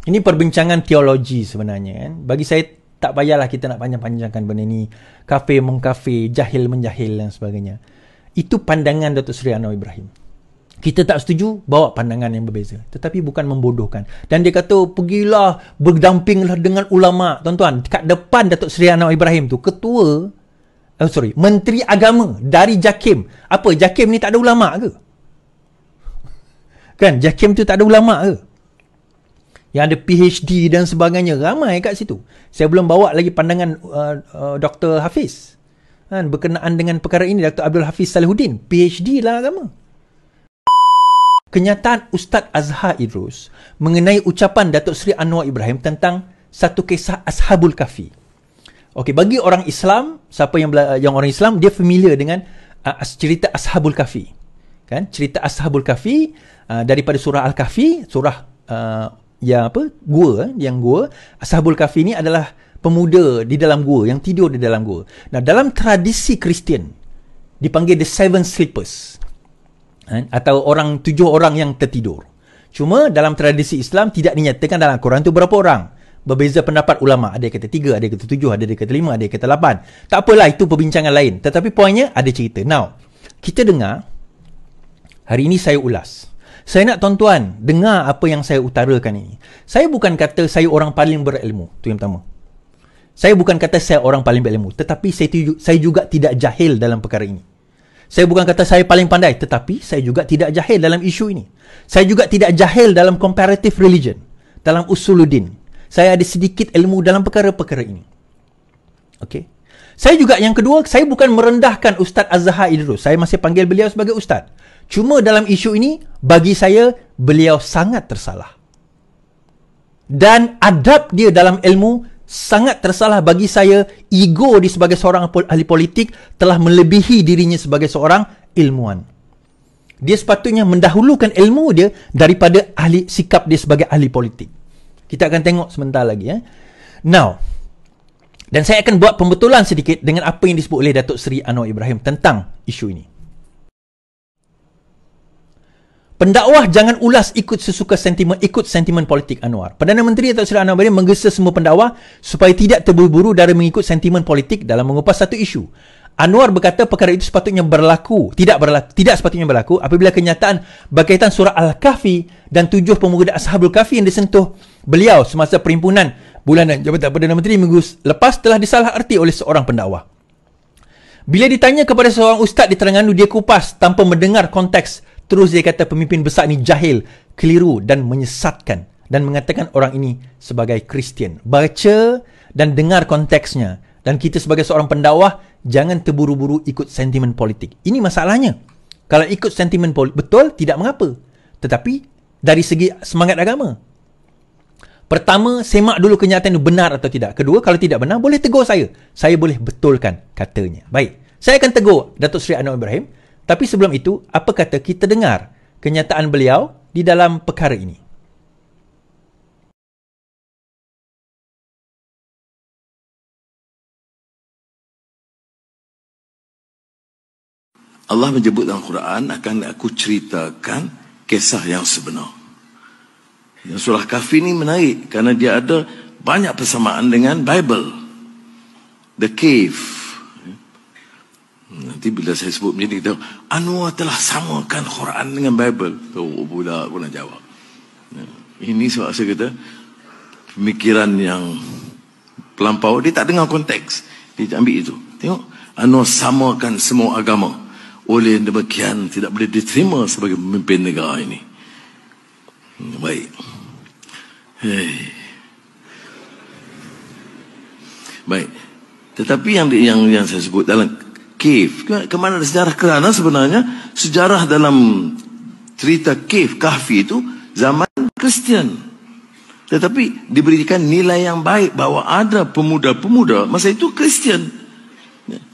Ini perbincangan teologi sebenarnya kan. Bagi saya tak payahlah kita nak panjang-panjangkan benda ni. Kafir mengkafir, jahil menjahil dan sebagainya. Itu pandangan Datuk Seri Anwar Ibrahim. Kita tak setuju, bawa pandangan yang berbeza. Tetapi bukan membodohkan. Dan dia kata, pergilah, berdampinglah dengan ulama. Tuan-tuan, kat depan Datuk Seri Anwar Ibrahim tu, Menteri Agama dari JAKIM. Apa, JAKIM ni tak ada ulama ke? Kan, JAKIM tu tak ada ulama ke? Yang ada PhD dan sebagainya, ramai kat situ. Saya belum bawa lagi pandangan Dr. Hafiz kan, berkenaan dengan perkara ini. Dr. Abdul Hafiz Salihuddin, PhD dalam agama. Kenyataan Ustaz Azhar Idrus mengenai ucapan Datuk Seri Anwar Ibrahim tentang satu kisah Ashabul Kahfi. Okey, bagi orang Islam, siapa yang orang Islam, dia familiar dengan cerita Ashabul Kahfi. Kan? Cerita Ashabul Kahfi daripada surah Al-Kahfi, surah gua. Ashabul Kahfi ni adalah pemuda di dalam gua yang tidur di dalam gua. Nah, dalam tradisi Kristian dipanggil the seven sleepers. Atau 7 orang yang tertidur. Cuma dalam tradisi Islam tidak dinyatakan dalam Quran tu berapa orang. Berbeza pendapat ulama. Ada yang kata 3, ada yang kata 7, ada yang kata 5, ada yang kata 8. Tak apalah, itu perbincangan lain. Tetapi poinnya ada cerita. Now, kita dengar, hari ini saya ulas. Saya nak tuan-tuan dengar apa yang saya utarakan ini. Saya bukan kata saya orang paling berilmu. Itu yang pertama. Saya bukan kata saya orang paling berilmu. Tetapi saya juga tidak jahil dalam perkara ini. Saya bukan kata saya paling pandai, tetapi saya juga tidak jahil dalam isu ini. Saya juga tidak jahil dalam comparative religion, dalam usuluddin. Saya ada sedikit ilmu dalam perkara-perkara ini. Okey. Saya juga, yang kedua, saya bukan merendahkan Ustaz Azhar Idrus. Saya masih panggil beliau sebagai Ustaz. Cuma dalam isu ini, bagi saya, beliau sangat tersalah. Dan adab dia dalam ilmu sangat tersalah bagi saya. Ego dia sebagai seorang ahli politik telah melebihi dirinya sebagai seorang ilmuwan. Dia sepatutnya mendahulukan ilmu dia daripada sikap dia sebagai ahli politik. Kita akan tengok sebentar lagi. Now, dan saya akan buat pembetulan sedikit dengan apa yang disebut oleh Datuk Seri Anwar Ibrahim tentang isu ini. Pendakwah jangan ulas ikut sentimen politik Anwar. Perdana Menteri Datuk Seri Anwar Ibrahim menggesa semua pendakwah supaya tidak terburu-buru dalam mengikut sentimen politik dalam mengupas satu isu. Anwar berkata perkara itu sepatutnya tidak sepatutnya berlaku apabila kenyataan berkaitan surah Al-Kahfi dan 7 pemuda Ashabul Kahfi yang disentuh beliau semasa perhimpunan bulanan Jabatan Perdana Menteri minggu lepas telah disalaharti oleh seorang pendakwah. Bila ditanya kepada seorang ustaz di Terengganu, dia kupas tanpa mendengar konteks. Terus dia kata pemimpin besar ni jahil, keliru dan menyesatkan dan mengatakan orang ini sebagai Kristian. Baca dan dengar konteksnya. Dan kita sebagai seorang pendakwah jangan terburu-buru ikut sentimen politik. Ini masalahnya. Kalau ikut sentimen politik betul tidak mengapa. Tetapi dari segi semangat agama. Pertama, semak dulu kenyataan itu benar atau tidak. Kedua, kalau tidak benar boleh tegur saya. Saya boleh betulkan katanya. Baik. Saya akan tegur Datuk Seri Anwar Ibrahim. Tapi sebelum itu, apa kata kita dengar kenyataan beliau di dalam perkara ini? Allah menyebut dalam Quran, akan aku ceritakan kisah yang sebenar. Yang surah Kahfi ini menarik kerana dia ada banyak persamaan dengan Bible. The Cave. Nanti bila saya sebut macam ni, kita Anwar telah samakan Quran dengan Bible. Oh, pula aku nak jawab. Ini sebab saya kata pemikiran yang pelampau, dia tak dengar konteks. Dia ambil itu. Tengok, Anwar samakan semua agama. Oleh demikian tidak boleh diterima sebagai pemimpin negara ini. Baik. Baik. Tetapi yang saya sebut dalam cave, kemana ada sejarah? Kerana sebenarnya sejarah dalam cerita cave Kahfi itu zaman Kristian. Tetapi diberikan nilai yang baik bahawa ada pemuda-pemuda masa itu Kristian.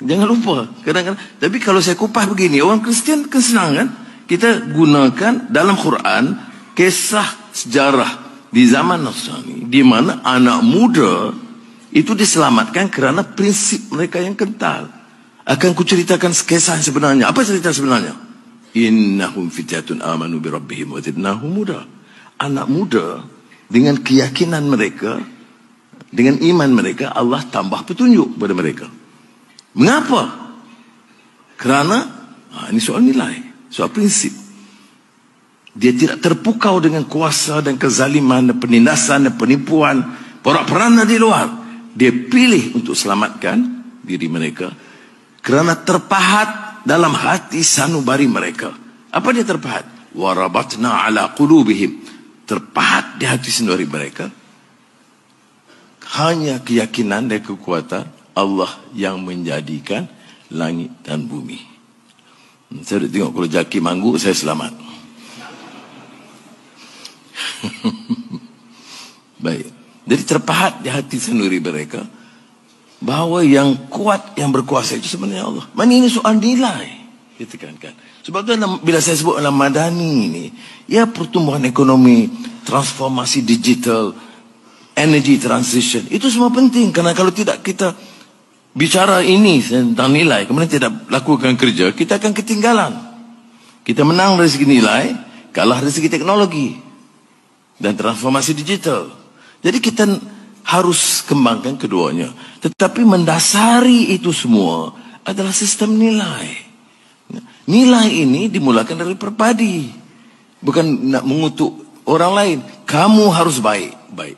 Jangan lupa kadang-kadang. Tapi kalau saya kupas begini, orang Kristian kan senang kan? Kita gunakan dalam Quran kisah sejarah di zaman Nasrani, di mana anak muda itu diselamatkan kerana prinsip mereka yang kental. Akan kuceritakan kisah yang sebenarnya. Apa cerita sebenarnya? Innahum fityatun amanu bi rabbihim wa zidnahum huda. Anak muda dengan keyakinan mereka, dengan iman mereka, Allah tambah petunjuk kepada mereka. Mengapa? Kerana ini soal nilai, soal prinsip. Dia tidak terpukau dengan kuasa dan kezaliman dan penindasan dan penipuan porak-poranda di luar. Dia pilih untuk selamatkan diri mereka kerana terpahat dalam hati sanubari mereka. Apa dia terpahat? Warabatna ala qulubihim. Terpahat di hati sanubari mereka. Hanya keyakinan dan kekuatan Allah yang menjadikan langit dan bumi. Saya tengok kalau Jaki manggu, saya selamat. Baik. Jadi terpahat di hati sendiri mereka bahawa yang kuat, yang berkuasa itu sebenarnya Allah. Mana ini soal nilai, kita tekankan. Sebab tu bila saya sebut dalam Madani ini, ya pertumbuhan ekonomi, transformasi digital, energy transition, itu semua penting. Kerana kalau tidak kita bicara ini tentang nilai, kemudian tidak lakukan kerja, kita akan ketinggalan. Kita menang dari segi nilai, kalah dari segi teknologi dan transformasi digital. Jadi kita harus kembangkan keduanya. Tetapi mendasari itu semua adalah sistem nilai. Nilai ini dimulakan dari perpadi. Bukan nak mengutuk orang lain. Kamu harus baik. Baik.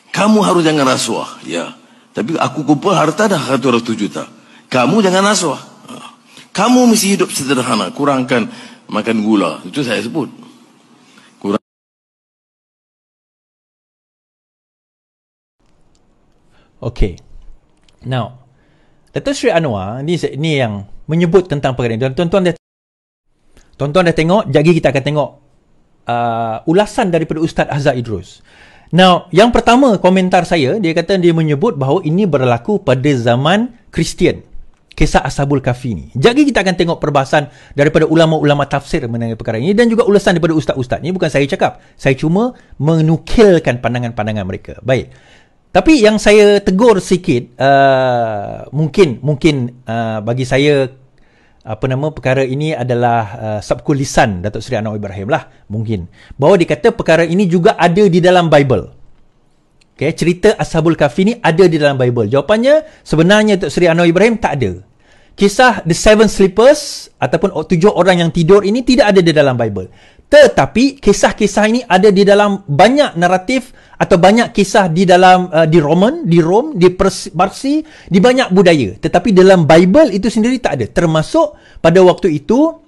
Kamu harus jangan rasuah. Ya. Tapi aku kumpul harta dah 100 juta. Kamu jangan rasuah. Kamu mesti hidup sederhana. Kurangkan makan gula. Itu saya sebut. Okay. Now, Dato' Sri Anwar ni yang menyebut tentang perkara ini. Tuan-tuan dah tengok, jagi kita akan tengok ulasan daripada Ustaz Azhar Idrus. Now, yang pertama komentar saya, dia kata dia menyebut bahawa ini berlaku pada zaman Kristian. Kisah Ashabul Kahfi ni. Jagi kita akan tengok perbahasan daripada ulama-ulama tafsir mengenai perkara ini dan juga ulasan daripada ustaz-ustaz. Ini bukan saya cakap. Saya cuma menukilkan pandangan-pandangan mereka. Baik. Tapi yang saya tegur sikit, mungkin bagi saya perkara ini adalah sabkul lisan Datuk Seri Anwar Ibrahim lah, mungkin. Bahawa dia kata perkara ini juga ada di dalam Bible. Okay, cerita Ashabul Kahfi ni ada di dalam Bible. Jawapannya sebenarnya Datuk Seri Anwar Ibrahim tak ada. Kisah The Seven Sleepers ataupun 7 orang yang tidur ini tidak ada di dalam Bible. Tetapi kisah-kisah ini ada di dalam banyak naratif atau banyak kisah di dalam di Rom, di Parsi, di banyak budaya. Tetapi dalam Bible itu sendiri tak ada. Termasuk pada waktu itu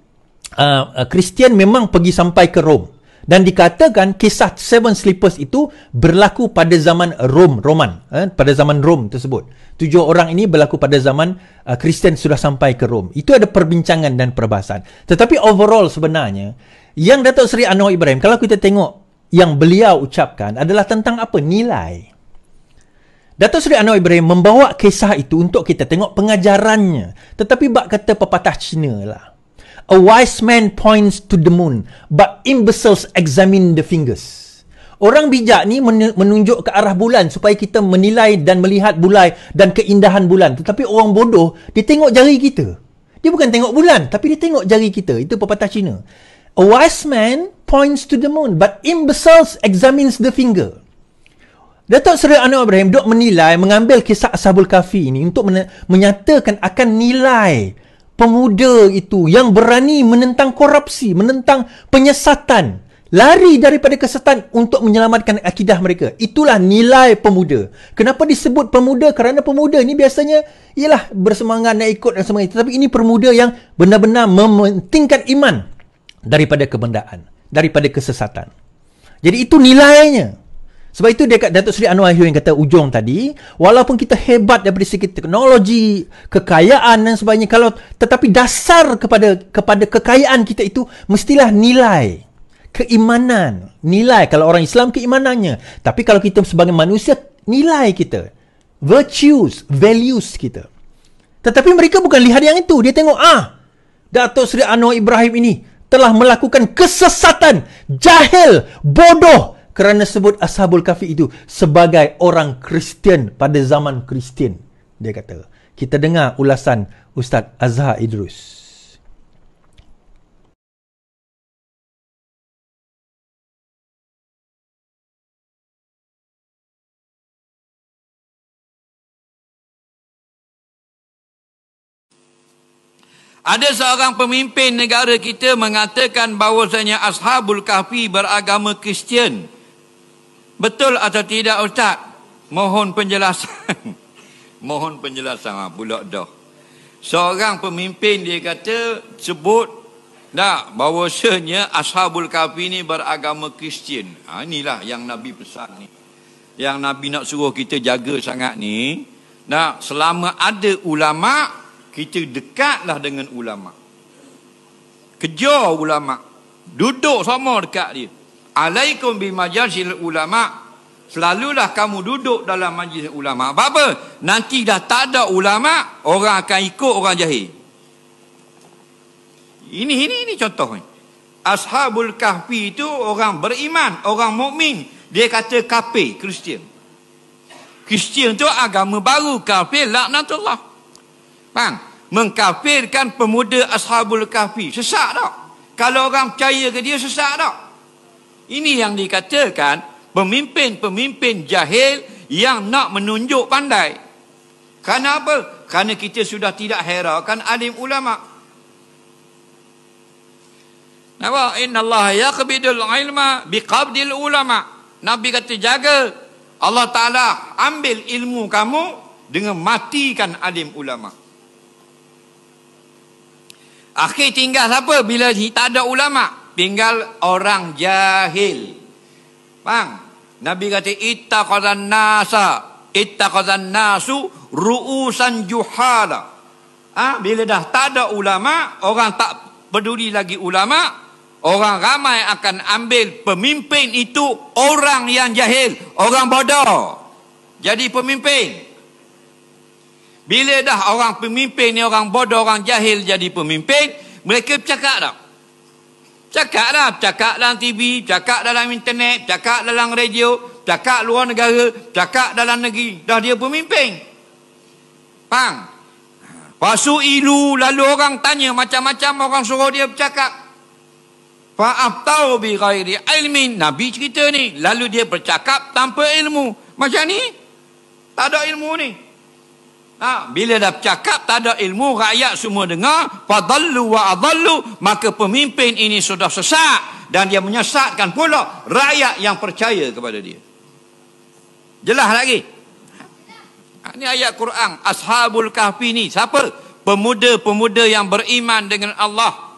Kristian memang pergi sampai ke Rom. Dan dikatakan kisah Seven Sleepers itu berlaku pada zaman Roman, pada zaman Rom tersebut. 7 orang ini berlaku pada zaman Kristian sudah sampai ke Rom. Itu ada perbincangan dan perbahasan. Tetapi overall sebenarnya yang Datuk Seri Anwar Ibrahim, kalau kita tengok yang beliau ucapkan adalah tentang apa? Nilai. Datuk Seri Anwar Ibrahim membawa kisah itu untuk kita tengok pengajarannya. Tetapi bak kata pepatah Cina lah. A wise man points to the moon, but imbeciles examine the fingers. Orang bijak ni menunjuk ke arah bulan supaya kita menilai dan melihat bulan dan keindahan bulan. Tetapi orang bodoh, dia tengok jari kita. Dia bukan tengok bulan, tapi dia tengok jari kita. Itu pepatah Cina. A wise man points to the moon, but imbeciles examines the finger. Datuk Seri Anwar Ibrahim duk menilai, mengambil kisah Ashabul Kahfi ini untuk menyatakan akan nilai pemuda itu yang berani menentang korupsi, menentang penyesatan, lari daripada kesesatan untuk menyelamatkan akidah mereka. Itulah nilai pemuda. Kenapa disebut pemuda? Kerana pemuda ini biasanya ialah bersemangat nak ikut dan sebagainya. Tetapi ini pemuda yang benar-benar mementingkan iman daripada kebendaan, daripada kesesatan. Jadi itu nilainya. Sebab itu dia kat Datuk Seri Anwar yang kata ujung tadi, walaupun kita hebat daripada segi teknologi, kekayaan dan sebagainya, tetapi dasar kepada kekayaan kita itu mestilah nilai, keimanan. Nilai kalau orang Islam keimanannya, tapi kalau kita sebagai manusia nilai kita, virtues, values kita. Tetapi mereka bukan lihat yang itu. Dia tengok Datuk Seri Anwar Ibrahim ini telah melakukan kesesatan, jahil, bodoh, kerana sebut Ashabul Kahfi itu sebagai orang Kristian pada zaman Kristian. Dia kata. Kita dengar ulasan Ustaz Azhar Idrus. Ada seorang pemimpin negara kita mengatakan bahawasanya Ashabul Kahfi beragama Kristian. Betul atau tidak Ustaz? Mohon penjelasan. Mohon penjelasan pula dah. Seorang pemimpin dia kata sebut bahawasanya Ashabul Kahfi ni beragama Kristian. Inilah yang Nabi pesan ni. Yang Nabi nak suruh kita jaga sangat ni. Selama ada ulama, kita dekatlah dengan ulama. Kejar ulama. Duduk sama dekat dia. Alaikum bimajalisil ulama. Selalulah kamu duduk dalam majlis ulama. Apa? Nanti dah tak ada ulama, orang akan ikut orang jahil. Ini contoh ni. Ashabul Kahfi itu orang beriman, orang mukmin. Dia kata kafir, Kristian. Kristian tu agama baru, kafir laknatullah. Faham? Mengkafirkan pemuda Ashabul Kahfi. Sesat tak? Kalau orang percaya ke dia, sesat tak? Ini yang dikatakan pemimpin-pemimpin jahil yang nak menunjuk pandai. Kerana apa? Kerana kita sudah tidak herakan alim ulama. Nampak? Inna Allah yaqbidul ilma biqabdil ulama. Nabi kata jaga. Allah Ta'ala ambil ilmu kamu dengan matikan alim ulama. Akhir tinggal siapa bila tak ada ulama? Tinggal orang jahil. Faham? Nabi kata ittaqazan nasu ru'usan juhala. Bila dah tak ada ulama, orang tak peduli lagi ulama, orang ramai akan ambil pemimpin itu orang yang jahil, orang bodoh jadi pemimpin. Bila dah orang pemimpin ni orang bodoh, orang jahil jadi pemimpin, mereka bercakap tak? Cakap lah, cakap dalam TV, cakap dalam internet, cakap dalam radio, cakap luar negara, cakap dalam negeri. Dah dia pemimpin. Faham? Pasu ilu, lalu orang tanya macam-macam, orang suruh dia bercakap. Fa'aftau bi ghairi ilmin. Nabi cerita ni, lalu dia bercakap tanpa ilmu. Macam ni, tak ada ilmu ni. Bila dah bercakap tak ada ilmu, rakyat semua dengar, fadallu wa adallu, maka pemimpin ini sudah sesat dan dia menyesatkan pula rakyat yang percaya kepada dia. Jelas lagi? Ini ayat Quran. Ashabul Kahfi ni siapa? Pemuda-pemuda yang beriman dengan Allah.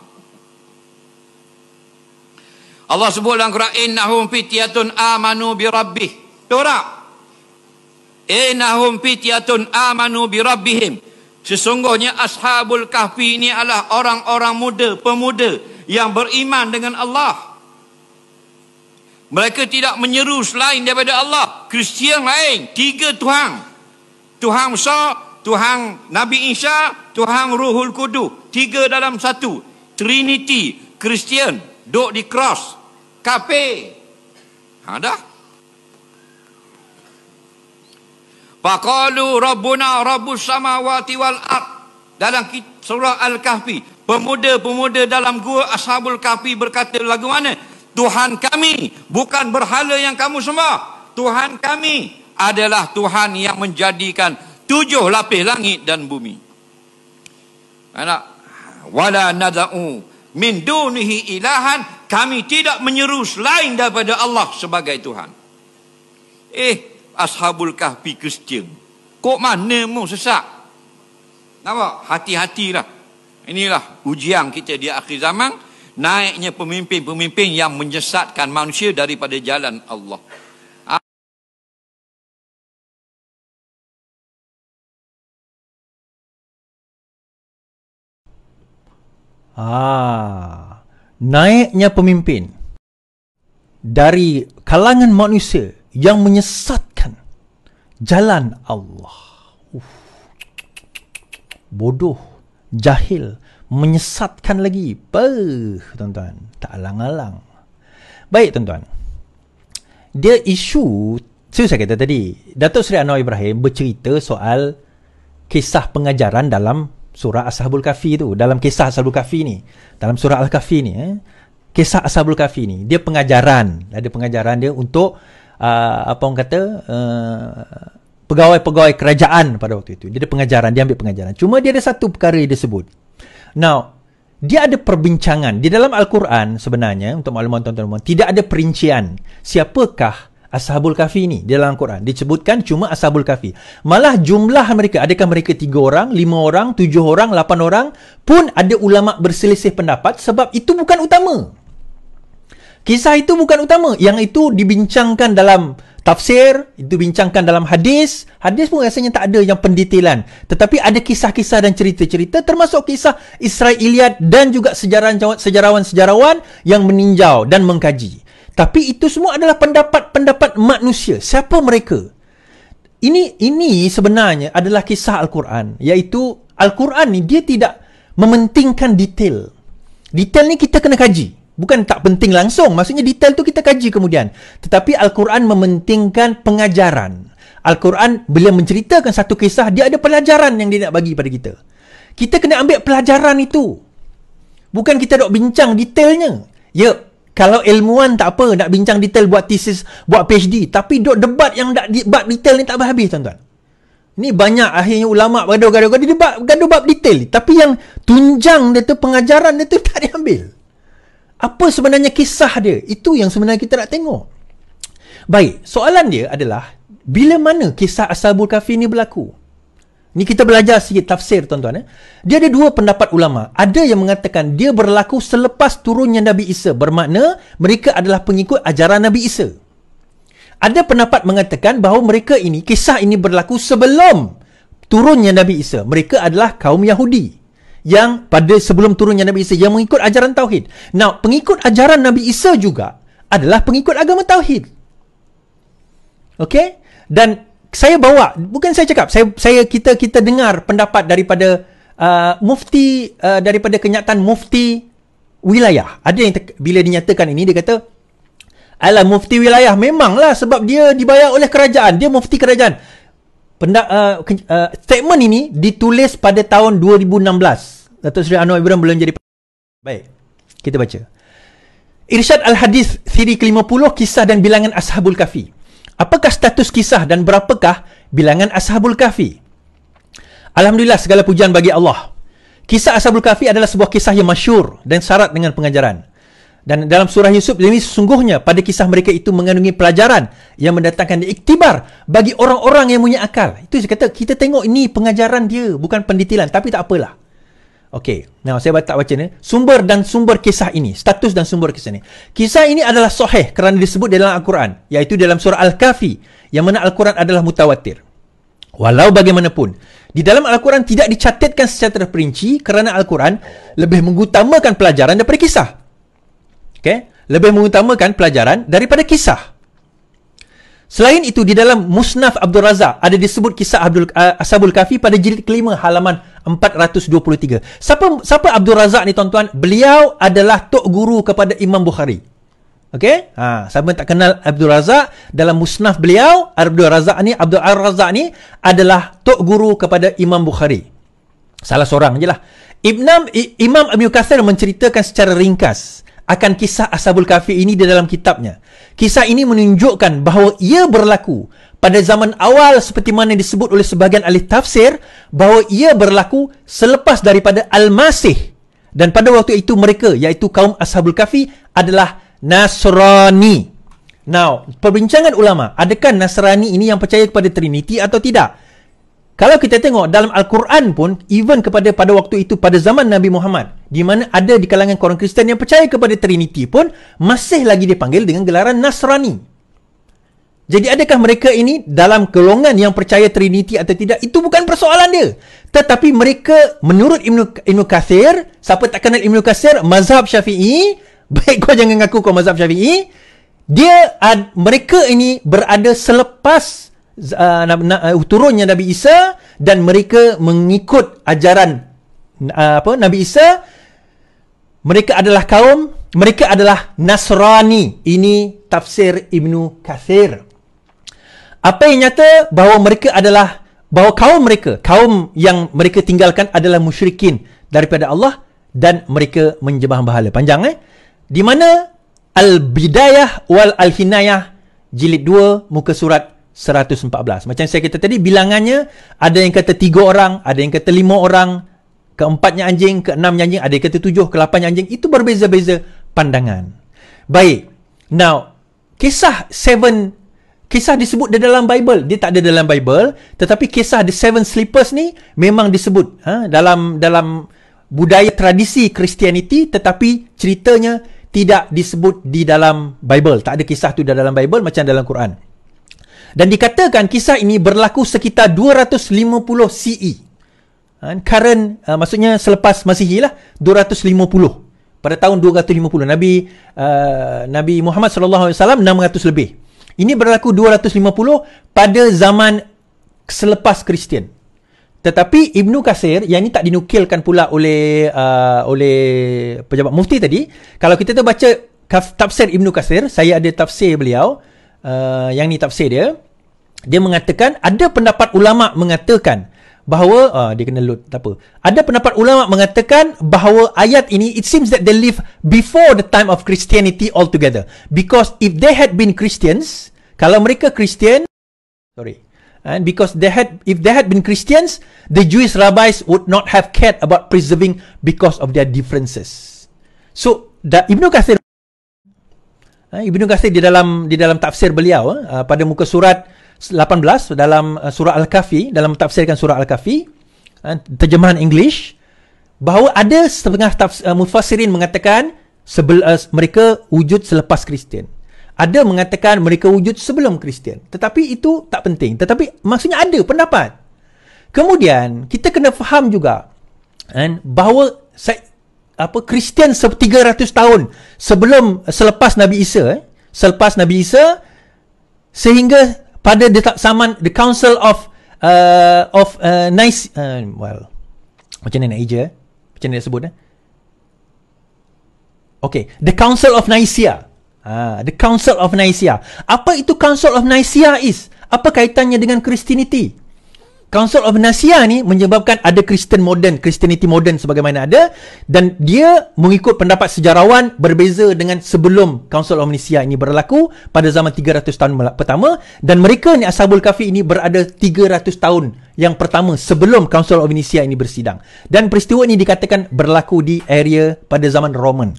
Allah sebut dalam Quran, innahum fityatun amanu bi rabbih. Betul tak? Innahum fityatun amanu bi rabbihim. Sesungguhnya Ashabul Kahfi ini adalah orang-orang muda, pemuda yang beriman dengan Allah. Mereka tidak menyeru selain daripada Allah. Kristian lain, 3 Tuhan. Tuhan Musa, Tuhan Nabi Isa, Tuhan Ruhul Kudus. 3 dalam 1. Trinity. Kristian duk di cross. Kafir. Dah. Faqalu rabbuna rabbus samawati wal ard. Dalam surah Al-Kahfi, pemuda-pemuda dalam gua Ashabul Kahfi berkata lagu mana? Tuhan kami bukan berhala yang kamu sembah. Tuhan kami adalah Tuhan yang menjadikan 7 lapis langit dan bumi. Wala nada'u min dunihi ilahan. Kami tidak menyeru selain daripada Allah sebagai Tuhan. Ashabul Kahfi Kristian. Kok mana mu sesat? Nampak? Hati-hatilah. Inilah ujian kita di akhir zaman. Naiknya pemimpin-pemimpin yang menyesatkan manusia daripada jalan Allah. Naiknya pemimpin dari kalangan manusia yang menyesatkan jalan Allah. Bodoh, jahil, menyesatkan lagi. Tuan-tuan, tak alang-alang. Baik tuan-tuan. Dia isu, saya kata tadi, Datuk Seri Anwar Ibrahim bercerita soal kisah pengajaran dalam surah Ashabul Kahfi tu. Dalam kisah Ashabul Kahfi ni, dalam surah Al-Kahfi ni, kisah Ashabul Kahfi ni, dia pengajaran. Ada pengajaran dia untuk apa orang kata, pegawai-pegawai kerajaan pada waktu itu. Dia ada pengajaran, dia ambil pengajaran. Cuma dia ada satu perkara yang dia sebut. Now, dia ada perbincangan di dalam Al-Quran sebenarnya, untuk maklumat tuan-tuan, tidak ada perincian siapakah Ashabul Kahfi ini. Di dalam Al-Quran disebutkan cuma Ashabul Kahfi. Malah jumlah mereka, adakah mereka 3 orang, 5 orang, 7 orang, 8 orang, pun ada ulama berselisih pendapat, sebab itu bukan utama. Kisah itu bukan utama. Yang itu dibincangkan dalam tafsir, itu bincangkan dalam hadis. Hadis pun rasanya tak ada yang pendetailan. Tetapi ada kisah-kisah dan cerita-cerita, termasuk kisah Israiliyat dan juga sejarawan-sejarawan yang meninjau dan mengkaji. Tapi itu semua adalah pendapat-pendapat manusia. Siapa mereka? Ini sebenarnya adalah kisah Al-Quran. Iaitu Al-Quran ni dia tidak mementingkan detail. Detail ni kita kena kaji. Bukan tak penting langsung. Maksudnya detail tu kita kaji kemudian. Tetapi Al-Quran mementingkan pengajaran. Al-Quran bila menceritakan satu kisah, dia ada pelajaran yang dia nak bagi pada kita. Kita kena ambil pelajaran itu. Bukan kita dok bincang detailnya. Ya, kalau ilmuwan tak apa, nak bincang detail buat thesis, buat PhD. Tapi dok debat yang debat detail ni tak berhabis, tuan-tuan. Ini banyak akhirnya ulama' gaduh-gaduh bab detail. Tapi yang tunjang dia tu, pengajaran dia tu tak diambil. Apa sebenarnya kisah dia? Itu yang sebenarnya kita nak tengok. Baik, soalan dia adalah, bila mana kisah Ashabul Kahfi ni berlaku? Ni kita belajar sikit tafsir, tuan-tuan. Dia ada 2 pendapat ulama'. Ada yang mengatakan dia berlaku selepas turunnya Nabi Isa. Bermakna mereka adalah pengikut ajaran Nabi Isa. Ada pendapat mengatakan bahawa mereka ini, kisah ini berlaku sebelum turunnya Nabi Isa. Mereka adalah kaum Yahudi yang pada sebelum turunnya Nabi Isa, yang mengikut ajaran Tauhid. Now, pengikut ajaran Nabi Isa juga adalah pengikut agama Tauhid. Okey? Dan saya bawa, bukan saya cakap, kita dengar pendapat daripada mufti, daripada kenyataan mufti wilayah. Ada yang bila dinyatakan ini, dia kata, alah, mufti wilayah memanglah sebab dia dibayar oleh kerajaan, dia mufti kerajaan. Statement ini ditulis pada tahun 2016. Datuk Seri Anwar Ibrahim belum jadi. Baik, kita baca. Irsyad Al-Hadis siri ke-50, kisah dan bilangan Ashabul Kahfi. Apakah status kisah dan berapakah bilangan Ashabul Kahfi? Alhamdulillah, segala pujian bagi Allah. Kisah Ashabul Kahfi adalah sebuah kisah yang masyhur dan syarat dengan pengajaran. Dan dalam surah Yusuf ini, sesungguhnya pada kisah mereka itu mengandungi pelajaran yang mendatangkan iktibar bagi orang-orang yang punya akal. Itu saya kata, kita tengok ini pengajaran dia, bukan pendetailan. Tapi tak apalah. Okey, nah saya tak baca ni. Sumber dan sumber kisah ini, status dan sumber kisah ini. Kisah ini adalah sahih kerana disebut dalam Al-Quran, iaitu dalam surah Al-Kahfi, yang mana Al-Quran adalah mutawatir. Walau bagaimanapun, di dalam Al-Quran tidak dicatatkan secara terperinci kerana Al-Quran lebih mengutamakan pelajaran daripada kisah. Okay? Lebih mengutamakan pelajaran daripada kisah. Selain itu, di dalam Musnaf Abdul Razak ada disebut kisah Ashabul Kahfi pada jilid ke-5 halaman 423. Siapa Abdul Razak ni, tuan-tuan? Beliau adalah tok guru kepada Imam Bukhari. Okey? Siapa tak kenal Abdul Razak, dalam Musnaf beliau, Abdul Razak ni adalah tok guru kepada Imam Bukhari. Salah seorang je lah. Imam Ibn Katsir menceritakan secara ringkas akan kisah Ashabul Kahfi ini di dalam kitabnya. Kisah ini menunjukkan bahawa ia berlaku pada zaman awal seperti mana disebut oleh sebahagian ahli tafsir, bahawa ia berlaku selepas daripada Al-Masih. Dan pada waktu itu mereka, iaitu kaum Ashabul Kahfi, adalah Nasrani. Now, perbincangan ulama, adakah Nasrani ini yang percaya kepada Trinity atau tidak? Kalau kita tengok dalam Al-Quran pun, even pada waktu itu, pada zaman Nabi Muhammad, di mana ada di kalangan orang Kristian yang percaya kepada Trinity pun, masih lagi dipanggil dengan gelaran Nasrani. Jadi adakah mereka ini dalam golongan yang percaya Trinity atau tidak? Itu bukan persoalan dia. Tetapi mereka, menurut Ibn Katsir, siapa tak kenal Ibn Katsir, mazhab Syafi'i, baik kau jangan ngaku kau mazhab Syafi'i, mereka ini berada selepas turunnya Nabi Isa, dan mereka mengikut ajaran Nabi Isa. Mereka adalah Nasrani. Ini tafsir Ibnu Katsir. Apa yang nyata bahawa kaum yang mereka tinggalkan adalah musyrikin daripada Allah, dan mereka menyembah berhala. Panjang di mana Al-Bidayah wal Al-Hinayah jilid 2 muka surat 114. Macam saya kata tadi, bilangannya ada yang kata 3 orang, ada yang kata 5 orang. keempatnya anjing, keenamnya anjing, ada yang kata 7, ke-8nya anjing. Itu berbeza-beza pandangan. Baik. Now, kisah disebut di dalam Bible. Dia tak ada dalam Bible, tetapi kisah The Seven Sleepers ni memang disebut dalam budaya tradisi Christianity, tetapi ceritanya tidak disebut di dalam Bible. Tak ada kisah tu dalam Bible macam dalam Quran. Dan dikatakan kisah ini berlaku sekitar 250 CE. Current, maksudnya selepas Masihi lah, 250. Pada tahun 250 Nabi Muhammad SAW 600 lebih. Ini berlaku 250 pada zaman selepas Kristian. Tetapi Ibnu Katsir, yang ini tak dinukilkan pula oleh pejabat mufti tadi. Kalau kita tu baca tafsir Ibnu Katsir, saya ada tafsir beliau, yang ni tafsir dia mengatakan ada pendapat ulama mengatakan bahawa dia kena load, tak apa. Ada pendapat ulama mengatakan bahawa ayat ini, it seems that they live before the time of Christianity altogether. Because if they had been Christians, kalau mereka Kristian, because if they had been Christians, the Jewish rabbis would not have cared about preserving because of their differences. So Ibnu Katsir di dalam tafsir beliau pada muka surat 18 dalam surah Al-Kahfi, dalam tafsirkan surah Al-Kahfi, terjemahan English, bahawa ada setengah mufassirin mengatakan mereka wujud selepas Kristian. Ada mengatakan mereka wujud sebelum Kristian. Tetapi itu tak penting. Tetapi maksudnya ada pendapat. Kemudian kita kena faham juga bahawa Kristian 300 tahun selepas Nabi Isa, sehingga pada zaman the Council of Nice, macam mana nak eja? Macam mana nak sebut? Okay, the Council of Nicaea. The Council of Nicaea. Apa itu Council of Nicaea is? Apa kaitannya dengan Christianity? Council of Nicaea ni menyebabkan ada Christianity modern sebagaimana ada, dan dia mengikut pendapat sejarawan berbeza dengan sebelum Council of Nicaea ini berlaku pada zaman 300 tahun pertama, dan mereka ni Ashabul Kahfi ini berada 300 tahun yang pertama sebelum Council of Nicaea ini bersidang. Dan peristiwa ini dikatakan berlaku di area pada zaman Roman.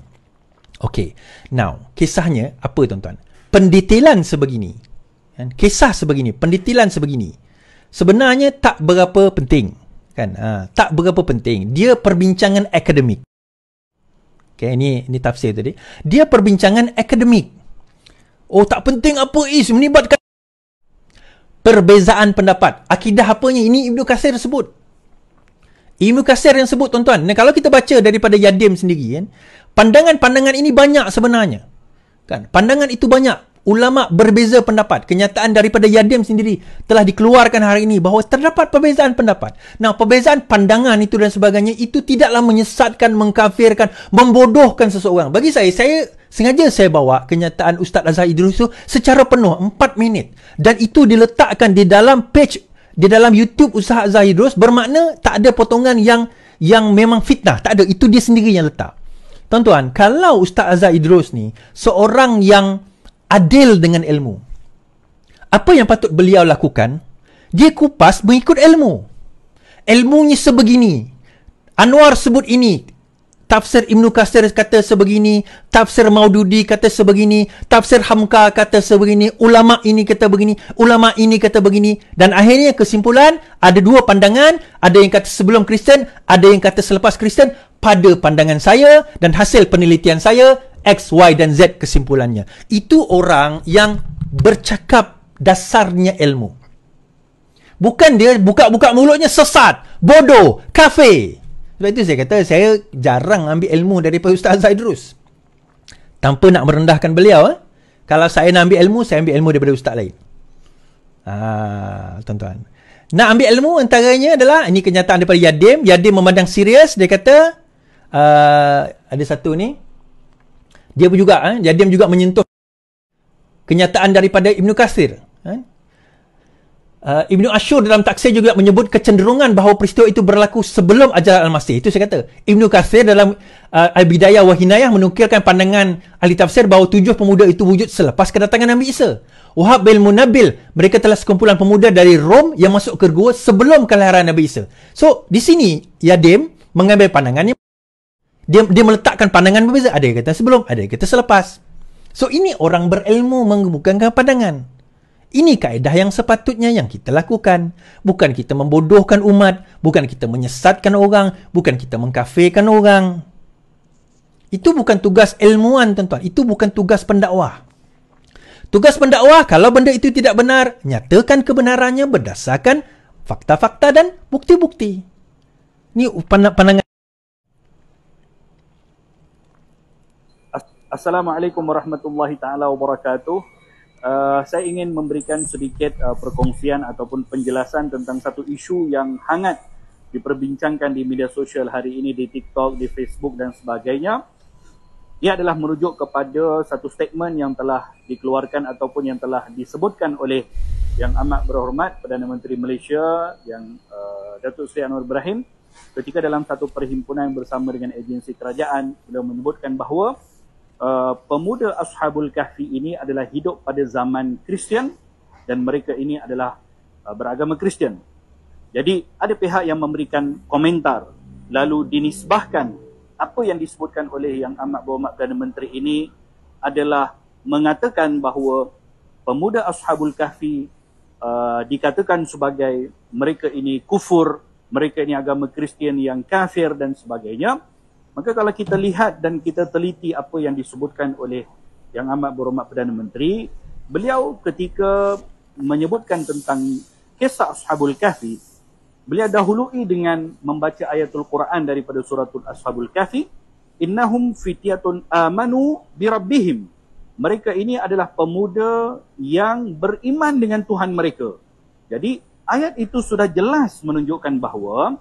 Okay, now kisahnya apa tuan-tuan? Pendetailan sebegini, kisah sebegini, pendetailan sebegini sebenarnya tak berapa penting, kan? Tak berapa penting. Dia perbincangan akademik. Okay, ini tafsir tadi. Dia perbincangan akademik. Oh, tak penting apa is, melibatkan perbezaan pendapat. Akidah apanya? Ini Ibnu Katsir sebut. Ibnu Katsir yang sebut, tuan-tuan. Dan kalau kita baca daripada Yadim sendiri, kan, pandangan-pandangan ini banyak sebenarnya. Kan? Pandangan itu banyak. Ulama berbeza pendapat. Kenyataan daripada Yadim sendiri telah dikeluarkan hari ini bahawa terdapat perbezaan pendapat. Nah, perbezaan pandangan itu dan sebagainya itu tidaklah menyesatkan, mengkafirkan, membodohkan seseorang. Bagi saya sengaja saya bawa kenyataan Ustaz Azhar Idrus itu secara penuh 4 minit, dan itu diletakkan di dalam page, di dalam YouTube Ustaz Azhar Idrus, bermakna tak ada potongan yang memang fitnah, tak ada. Itu dia sendiri yang letak. Tuan-tuan, kalau Ustaz Azhar Idrus ni seorang yang adil dengan ilmu, apa yang patut beliau lakukan? Dia kupas mengikut ilmu. Ilmunya sebegini. Anwar sebut ini. Tafsir Ibnu Katsir kata sebegini. Tafsir Maududi kata sebegini. Tafsir Hamka kata sebegini. Ulama ini kata begini. Ulama ini kata begini. Dan akhirnya kesimpulan, ada dua pandangan. Ada yang kata sebelum Kristian, ada yang kata selepas Kristian. Pada pandangan saya dan hasil penelitian saya, X, Y dan Z kesimpulannya. Itu orang yang bercakap dasarnya ilmu. Bukan dia buka-buka mulutnya sesat, bodoh, kafir. Sebab itu saya kata, saya jarang ambil ilmu daripada Ustaz Azhar Idrus. Tanpa nak merendahkan beliau. Kalau saya nak ambil ilmu, saya ambil ilmu daripada ustaz lain. Tuan-tuan. Nak ambil ilmu antaranya adalah, ini kenyataan daripada Yadim. Yadim memandang serius. Dia kata, ada satu ni, dia pun juga, Yadim juga menyentuh kenyataan daripada Ibnu Katsir. Ibnu Ashur dalam taksir juga menyebut kecenderungan bahawa peristiwa itu berlaku sebelum ajaran Al-Masih. Itu saya kata. Ibnu Katsir dalam Al-Bidayah wa Hinayah menukilkan pandangan ahli tafsir bahawa 7 pemuda itu wujud selepas kedatangan Nabi Isa. Wahab bin Munabil, mereka telah sekumpulan pemuda dari Rom yang masuk ke gua sebelum kelahiran Nabi Isa. So, di sini Yadim mengambil pandangannya. Dia meletakkan pandangan berbeza. Ada yang kata sebelum, ada yang kata selepas. So ini orang berilmu mengemukakan pandangan. Ini kaedah yang sepatutnya yang kita lakukan. Bukan kita membodohkan umat, bukan kita menyesatkan orang, bukan kita mengkafirkan orang. Itu bukan tugas ilmuwan, tuan-tuan. Itu bukan tugas pendakwah. Tugas pendakwah, kalau benda itu tidak benar, nyatakan kebenarannya berdasarkan fakta-fakta dan bukti-bukti. Ini pandangan. Assalamualaikum warahmatullahi taala wabarakatuh. Saya ingin memberikan sedikit perkongsian ataupun penjelasan tentang satu isu yang hangat diperbincangkan di media sosial hari ini, di TikTok, di Facebook dan sebagainya. Ia adalah merujuk kepada satu statement yang telah dikeluarkan ataupun yang telah disebutkan oleh Yang Amat Berhormat Perdana Menteri Malaysia, yang Datuk Seri Anwar Ibrahim, ketika dalam satu perhimpunan bersama dengan agensi kerajaan. Beliau menyebutkan bahawa pemuda Ashabul Kahfi ini adalah hidup pada zaman Kristian dan mereka ini adalah beragama Kristian. Jadi ada pihak yang memberikan komentar lalu dinisbahkan apa yang disebutkan oleh Yang Amat Berhormat Perdana Menteri ini adalah mengatakan bahawa pemuda Ashabul Kahfi dikatakan sebagai mereka ini kufur, mereka ini agama Kristian yang kafir dan sebagainya. Maka kalau kita lihat dan kita teliti apa yang disebutkan oleh Yang Amat Berhormat Perdana Menteri, beliau ketika menyebutkan tentang kisah Ashabul Kahfi, beliau dahului dengan membaca ayatul Quran daripada suratul Ashabul Kahfi, innahum fityatun amanu birabbihim. Mereka ini adalah pemuda yang beriman dengan Tuhan mereka. Jadi ayat itu sudah jelas menunjukkan bahawa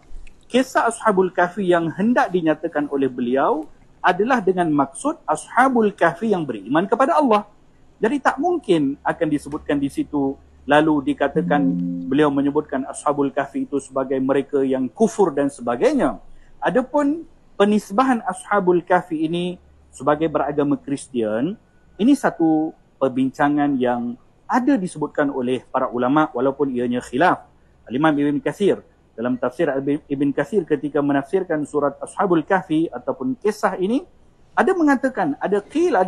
kisah Ashabul Kahfi yang hendak dinyatakan oleh beliau adalah dengan maksud Ashabul Kahfi yang beriman kepada Allah. Jadi tak mungkin akan disebutkan di situ lalu dikatakan beliau menyebutkan Ashabul Kahfi itu sebagai mereka yang kufur dan sebagainya. Adapun penisbahan Ashabul Kahfi ini sebagai beragama Kristian, ini satu perbincangan yang ada disebutkan oleh para ulama walaupun ianya khilaf. Al-Imam Ibn Kathir dalam tafsir Ibn Kathir ketika menafsirkan surat Ashabul Kahfi ataupun kisah ini, ada mengatakan, ada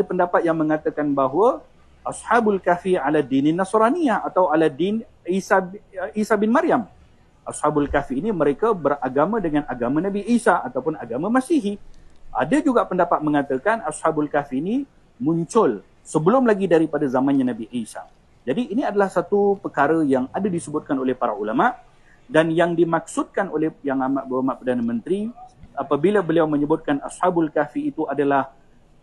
pendapat yang mengatakan bahawa Ashabul Kahfi ala dinin Nasraniyah atau ala din Isa bin Maryam. Ashabul Kahfi ini mereka beragama dengan agama Nabi Isa ataupun agama Masihi. Ada juga pendapat mengatakan Ashabul Kahfi ini muncul sebelum lagi daripada zamannya Nabi Isa. Jadi ini adalah satu perkara yang ada disebutkan oleh para ulama. Dan yang dimaksudkan oleh Yang Amat Berhormat Perdana Menteri apabila beliau menyebutkan Ashabul Kahfi itu adalah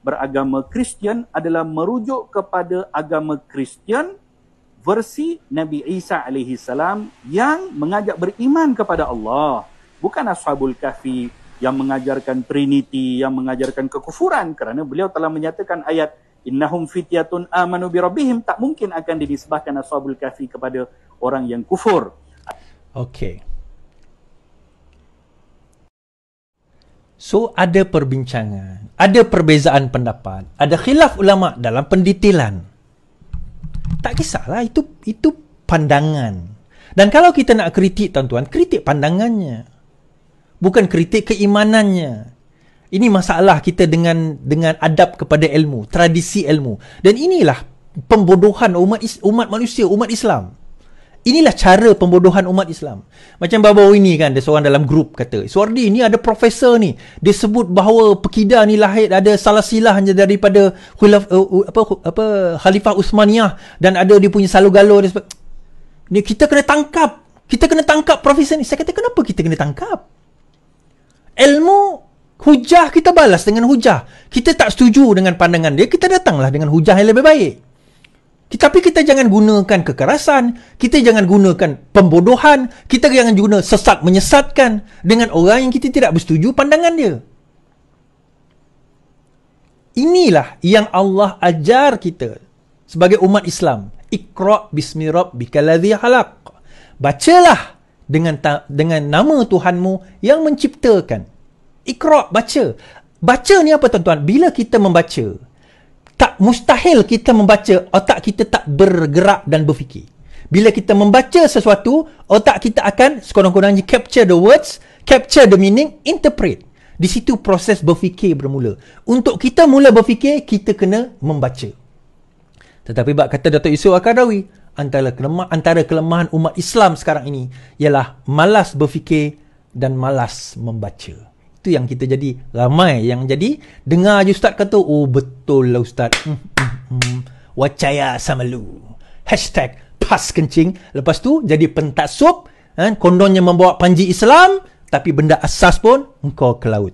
beragama Kristian, adalah merujuk kepada agama Kristian versi Nabi Isa AS yang mengajak beriman kepada Allah. Bukan Ashabul Kahfi yang mengajarkan Trinity, yang mengajarkan kekufuran, kerana beliau telah menyatakan ayat innahum fityatun amanu birabbihim, tak mungkin akan dinisbahkan Ashabul Kahfi kepada orang yang kufur. Okey. So ada perbincangan, ada perbezaan pendapat, ada khilaf ulama dalam pendetailan. Tak kisahlah, itu pandangan. Dan kalau kita nak kritik, tuan-tuan, kritik pandangannya. Bukan kritik keimanannya. Ini masalah kita dengan adab kepada ilmu, tradisi ilmu. Dan inilah pembodohan umat manusia, umat Islam. Inilah cara pembodohan umat Islam. Macam baru-baru ini kan, ada seorang dalam grup kata, Suardi ni ada profesor ni, dia sebut bahawa Pekidah ni lahir ada salah silah hanya daripada Khalifah Uthmaniyah dan ada dia punya salu-galuh. Ni kita kena tangkap profesor ni. Saya kata, kenapa kita kena tangkap? Ilmu hujah kita balas dengan hujah. Kita tak setuju dengan pandangan dia, kita datanglah dengan hujah yang lebih baik. Tapi kita jangan gunakan kekerasan, kita jangan gunakan pembodohan, kita jangan guna sesat menyesatkan dengan orang yang kita tidak bersetuju pandangan dia. Inilah yang Allah ajar kita sebagai umat Islam. Iqra' bismi rabbikal ladzi khalaq. Bacalah dengan nama Tuhanmu yang menciptakan. Iqra', baca. Baca ni apa, tuan-tuan? Bila kita membaca, tak mustahil kita membaca, otak kita tak bergerak dan berfikir. Bila kita membaca sesuatu, otak kita akan sekurang-kurangnya capture the words, Capture the meaning, interpret. Di situ proses berfikir bermula. Untuk kita mula berfikir, kita kena membaca. Tetapi bab kata Dato' Yusof Al-Qaradawi, antara kelemahan umat Islam sekarang ini ialah malas berfikir dan malas membaca. Itu yang kita jadi ramai yang jadi dengar je ustaz kata, oh betul lah ustaz. Wacaya samalu. #pas kencing. Lepas tu jadi pentaksub, kondonnya membawa panji Islam, tapi benda asas pun engkau ke laut.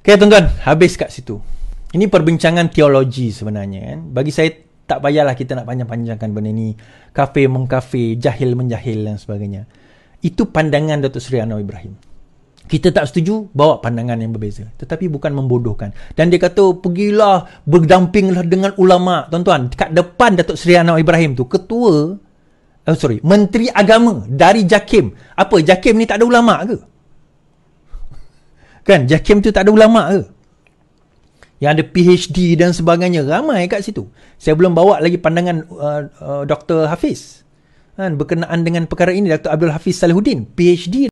Okay tuan-tuan, habis kat situ. Ini perbincangan teologi sebenarnya kan. Bagi saya tak payahlah kita nak panjang-panjangkan benda ni. Kafir mengkafir, jahil menjahil dan sebagainya. Itu pandangan Datuk Seri Anwar Ibrahim. Kita tak setuju, bawa pandangan yang berbeza. Tetapi bukan membodohkan. Dan dia kata, pergilah, berdampinglah dengan ulama. Tuan-tuan, kat depan Datuk Seri Anwar Ibrahim tu, Menteri Agama dari JAKIM. Apa, JAKIM ni tak ada ulama ke? Kan, JAKIM tu tak ada ulama ke? Yang ada PhD dan sebagainya, ramai kat situ. Saya belum bawa lagi pandangan Dr. Hafiz berkenaan dengan perkara ini. Dr. Abdul Hafiz Salihuddin, PhD.